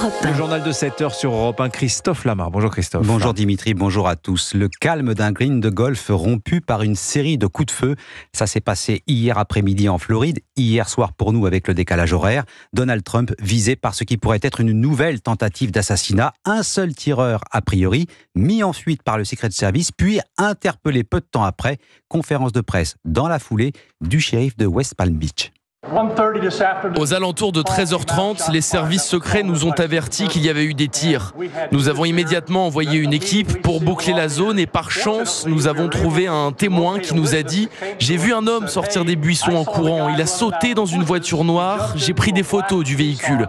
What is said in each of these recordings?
Europe 1. Le journal de 7h sur Europe 1, Christophe Lamar. Bonjour Christophe. Bonjour Dimitri, bonjour à tous. Le calme d'un green de golf rompu par une série de coups de feu. Ça s'est passé hier après-midi en Floride. Hier soir pour nous avec le décalage horaire. Donald Trump visé par ce qui pourrait être une nouvelle tentative d'assassinat. Un seul tireur a priori, mis en fuite par le Secret Service, puis interpellé peu de temps après. Conférence de presse dans la foulée du shérif de West Palm Beach. Aux alentours de 13h30, les services secrets nous ont averti qu'il y avait eu des tirs. Nous avons immédiatement envoyé une équipe pour boucler la zone et par chance, nous avons trouvé un témoin qui nous a dit « J'ai vu un homme sortir des buissons en courant, il a sauté dans une voiture noire, j'ai pris des photos du véhicule ».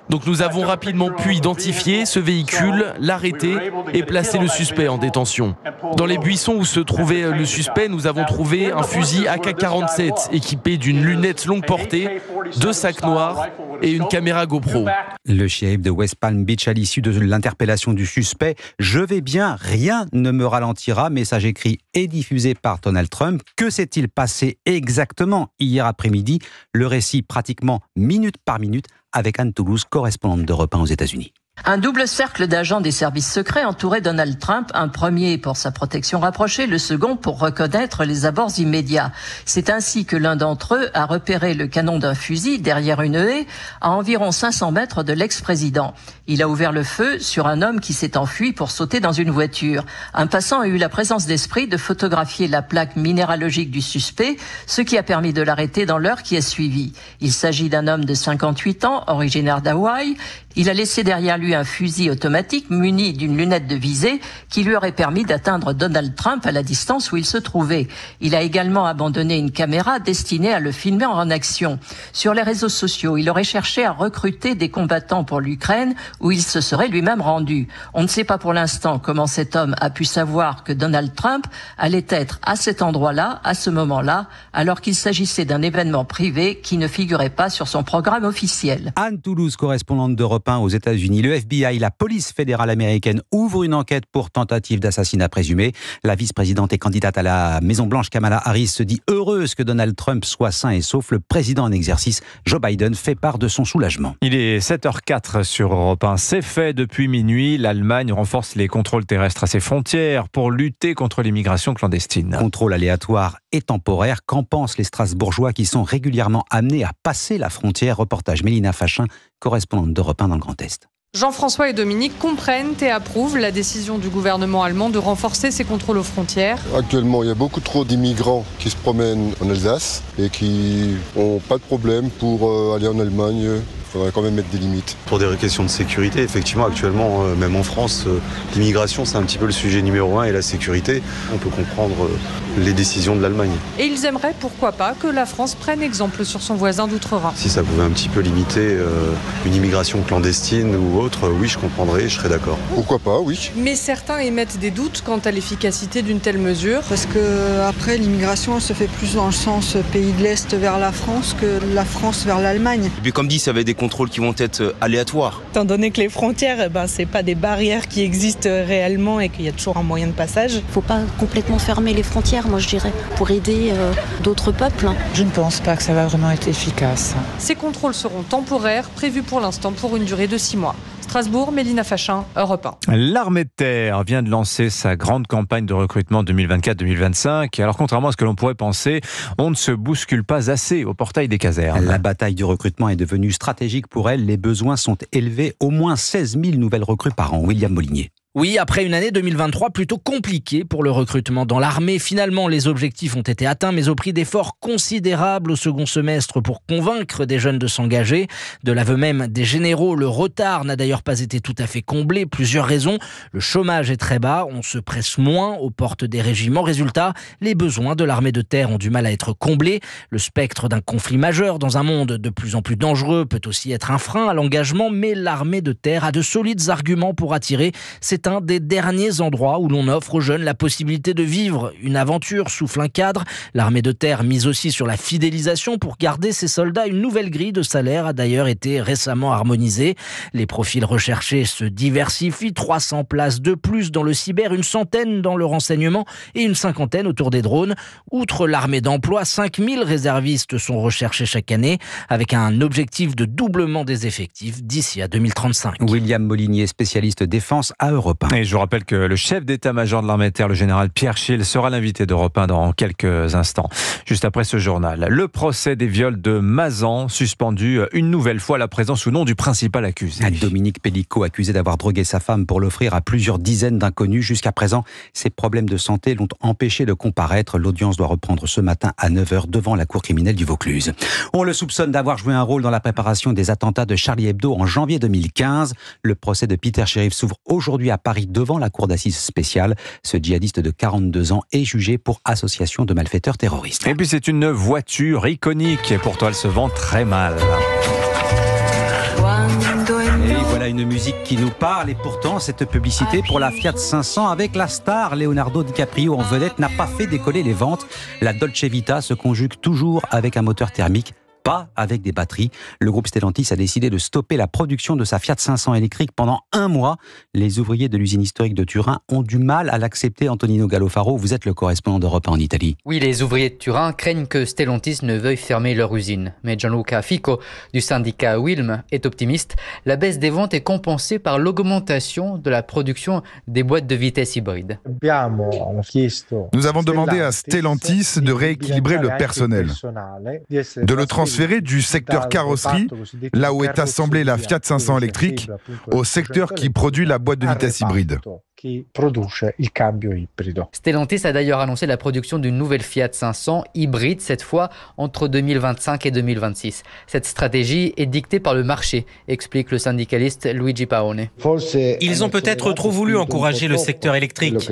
Donc nous avons rapidement pu identifier ce véhicule, l'arrêter et placer le suspect en détention. Dans les buissons où se trouvait le suspect, nous avons trouvé un fusil AK-47 équipé d'une lunette longue portée, 2 sacs noirs et une caméra GoPro. Le shérif de West Palm Beach à l'issue de l'interpellation du suspect. « Je vais bien, rien ne me ralentira », message écrit et diffusé par Donald Trump. Que s'est-il passé exactement hier après-midi? Le récit pratiquement minute par minute avec Anne Toulouse, correspondante d'Europe 1 aux États-Unis. Un double cercle d'agents des services secrets entourait Donald Trump, un premier pour sa protection rapprochée, le second pour reconnaître les abords immédiats. C'est ainsi que l'un d'entre eux a repéré le canon d'un fusil derrière une haie à environ 500 mètres de l'ex-président. Il a ouvert le feu sur un homme qui s'est enfui pour sauter dans une voiture. Un passant a eu la présence d'esprit de photographier la plaque minéralogique du suspect, ce qui a permis de l'arrêter dans l'heure qui a suivi. Il s'agit d'un homme de 58 ans, originaire d'Hawaï. Il a laissé derrière lui un fusil automatique muni d'une lunette de visée qui lui aurait permis d'atteindre Donald Trump à la distance où il se trouvait. Il a également abandonné une caméra destinée à le filmer en action. Sur les réseaux sociaux, il aurait cherché à recruter des combattants pour l'Ukraine où il se serait lui-même rendu. On ne sait pas pour l'instant comment cet homme a pu savoir que Donald Trump allait être à cet endroit-là, à ce moment-là, alors qu'il s'agissait d'un événement privé qui ne figurait pas sur son programme officiel. Anne Toulouse, correspondante d'Europe 1 aux États-Unis. Le FBI, la police fédérale américaine, ouvre une enquête pour tentative d'assassinat présumé. La vice-présidente et candidate à la Maison-Blanche, Kamala Harris, se dit heureuse que Donald Trump soit sain et sauf. Le président en exercice, Joe Biden, fait part de son soulagement. Il est 7h04 sur Europe 1. C'est fait depuis minuit. L'Allemagne renforce les contrôles terrestres à ses frontières pour lutter contre l'immigration clandestine. Contrôle aléatoire et temporaire. Qu'en pensent les Strasbourgeois qui sont régulièrement amenés à passer la frontière? Reportage Mélina Fachin, correspondante d'Europe 1 dans le Grand Est. Jean-François et Dominique comprennent et approuvent la décision du gouvernement allemand de renforcer ses contrôles aux frontières. Actuellement, il y a beaucoup trop d'immigrants qui se promènent en Alsace et qui n'ont pas de problème pour aller en Allemagne. Il faudrait quand même mettre des limites. Pour des questions de sécurité, effectivement, actuellement, même en France, l'immigration, c'est un petit peu le sujet numéro 1 et la sécurité. On peut comprendre les décisions de l'Allemagne. Et ils aimeraient, pourquoi pas, que la France prenne exemple sur son voisin d'outre-Rhin. Si ça pouvait un petit peu limiter une immigration clandestine ou autre, oui, je comprendrais, je serais d'accord. Pourquoi pas, oui. Mais certains émettent des doutes quant à l'efficacité d'une telle mesure. Parce que après, l'immigration, elle se fait plus dans le sens pays de l'Est vers la France que la France vers l'Allemagne. Et puis comme dit, ça va être des contrôles qui vont être aléatoires. Étant donné que les frontières, c'est pas des barrières qui existent réellement et qu'il y a toujours un moyen de passage. Il ne faut pas complètement fermer les frontières, moi je dirais, pour aider d'autres peuples. Je ne pense pas que ça va vraiment être efficace. Ces contrôles seront temporaires, prévus pour l'instant pour une durée de 6 mois. Strasbourg, Mélina Fachin, Europe 1. L'armée de terre vient de lancer sa grande campagne de recrutement 2024-2025. Alors, contrairement à ce que l'on pourrait penser, on ne se bouscule pas assez au portail des casernes. La bataille du recrutement est devenue stratégique pour elle. Les besoins sont élevés. Au moins 16 000 nouvelles recrues par an. William Molinier. Oui, après une année 2023 plutôt compliquée pour le recrutement dans l'armée, finalement les objectifs ont été atteints, mais au prix d'efforts considérables au second semestre pour convaincre des jeunes de s'engager. De l'aveu même des généraux, le retard n'a d'ailleurs pas été tout à fait comblé. Plusieurs raisons. Le chômage est très bas, on se presse moins aux portes des régiments. Résultat, les besoins de l'armée de terre ont du mal à être comblés. Le spectre d'un conflit majeur dans un monde de plus en plus dangereux peut aussi être un frein à l'engagement, mais l'armée de terre a de solides arguments pour attirer. C'est est un des derniers endroits où l'on offre aux jeunes la possibilité de vivre une aventure, souffle un cadre. L'armée de terre mise aussi sur la fidélisation pour garder ses soldats. Une nouvelle grille de salaire a d'ailleurs été récemment harmonisée. Les profils recherchés se diversifient. 300 places de plus dans le cyber, une centaine dans le renseignement et une cinquantaine autour des drones. Outre l'armée d'emploi, 5000 réservistes sont recherchés chaque année avec un objectif de doublement des effectifs d'ici à 2035. William Molinier, spécialiste défense à Europe 1. Et je vous rappelle que le chef d'état-major de l'armée de terre, le général Pierre Schill, sera l'invité d'Europe 1 dans quelques instants. Juste après ce journal, le procès des viols de Mazan suspendu une nouvelle fois, la présence ou non du principal accusé. Dominique Pellicot, accusé d'avoir drogué sa femme pour l'offrir à plusieurs dizaines d'inconnus. Jusqu'à présent, ses problèmes de santé l'ont empêché de comparaître. L'audience doit reprendre ce matin à 9h devant la cour criminelle du Vaucluse. On le soupçonne d'avoir joué un rôle dans la préparation des attentats de Charlie Hebdo en janvier 2015. Le procès de Peter Sherif s'ouvre aujourd'hui à Paris devant la cour d'assises spéciale. Ce djihadiste de 42 ans est jugé pour association de malfaiteurs terroristes. Et puis c'est une voiture iconique et pourtant elle se vend très mal. Et voilà une musique qui nous parle et pourtant cette publicité pour la Fiat 500 avec la star Leonardo DiCaprio en vedette n'a pas fait décoller les ventes. La Dolce Vita se conjugue toujours avec un moteur thermique, pas avec des batteries. Le groupe Stellantis a décidé de stopper la production de sa Fiat 500 électrique pendant 1 mois. Les ouvriers de l'usine historique de Turin ont du mal à l'accepter. Antonino Gallofaro, vous êtes le correspondant d'Europe 1 en Italie. Oui, les ouvriers de Turin craignent que Stellantis ne veuille fermer leur usine. Mais Gianluca Fico, du syndicat Wilm, est optimiste. La baisse des ventes est compensée par l'augmentation de la production des boîtes de vitesse hybrides. Nous avons demandé à Stellantis de rééquilibrer le personnel, de le transférer du secteur carrosserie, là où est assemblée la Fiat 500 électrique, au secteur qui produit la boîte de vitesse hybride. Stellantis a d'ailleurs annoncé la production d'une nouvelle Fiat 500 hybride, cette fois entre 2025 et 2026. Cette stratégie est dictée par le marché, explique le syndicaliste Luigi Paone. Ils ont peut-être trop voulu encourager le secteur électrique.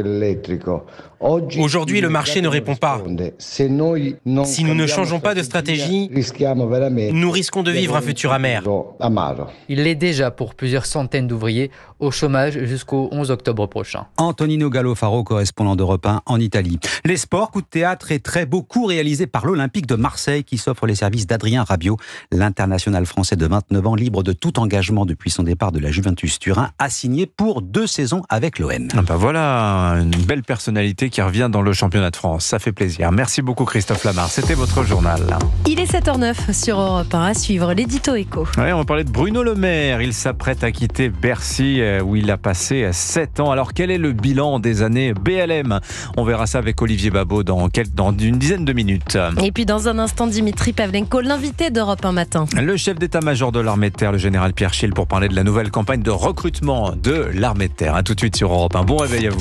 Aujourd'hui, le marché ne répond pas. Si nous ne changeons pas de stratégie, nous risquons de vivre un futur amer. Il l'est déjà pour plusieurs centaines d'ouvriers au chômage jusqu'au 11 octobre prochain. Antonino Gallofaro, correspondant d'Europe 1 en Italie. Les sports, coup de théâtre et très beau coup réalisé par l'Olympique de Marseille qui s'offre les services d'Adrien Rabiot. L'international français de 29 ans, libre de tout engagement depuis son départ de la Juventus Turin, a signé pour 2 saisons avec l'OM. Voilà, une belle personnalité qui revient dans le championnat de France. Ça fait plaisir. Merci beaucoup Christophe Lamar. C'était votre journal. Il est 7h09 sur Europe 1. À suivre l'édito éco. Oui, on va parler de Bruno Le Maire. Il s'apprête à quitter Bercy où il a passé 7 ans. Alors quel est le bilan des années BLM? On verra ça avec Olivier Babot dans une dizaine de minutes. Et puis dans un instant, Dimitri Pavlenko, l'invité d'Europe 1 matin. Le chef d'état-major de l'armée de terre, le général Pierre Schill, pour parler de la nouvelle campagne de recrutement de l'armée de terre. A tout de suite sur Europe 1. Bon réveil à vous.